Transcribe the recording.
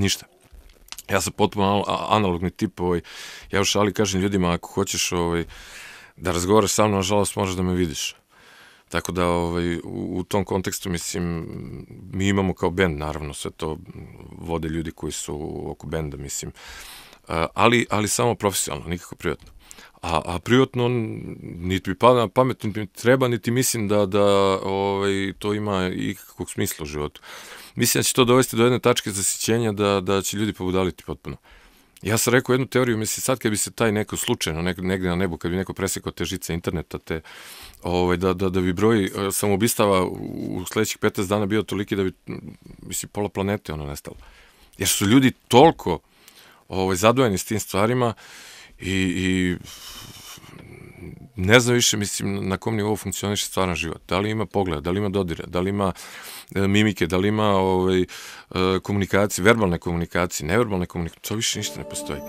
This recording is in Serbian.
ništa. Ja sam potpuno analogni tip, ja u šali kažem ljudima, ako hoćeš da razgovaraš sa mnom, nažalost moraš da me vidiš. Tako da u tom kontekstu, mislim, mi imamo kao bend, naravno, sve to vode ljudi koji su oko benda, mislim, ali samo profesionalno, nikako privatno. A privatno, niti mi pada na pamet, niti mi treba, niti mislim da to ima ikakvog smisla u životu. Mislim da će to dovesti do jedne tačke zasićenja da će ljudi pobudaliti potpuno. Ja sam rekao jednu teoriju, mislim, sad kad bi se taj neko slučajno, negde na nebu, kad bi neko presekao te žice interneta, da bi broj samoubistava u sledećih 15 dana bio toliki da bi, mislim, pola planete nestalo. Jer su ljudi toliko zadojeni s tim stvarima i ne znam više, mislim, na kom nivou funkcioniše stvaran život. Da li ima pogleda, da li ima dodira, da li ima mimike, da li ima komunikacije, verbalne komunikacije, neverbalne komunikacije, to više ništa ne postoji.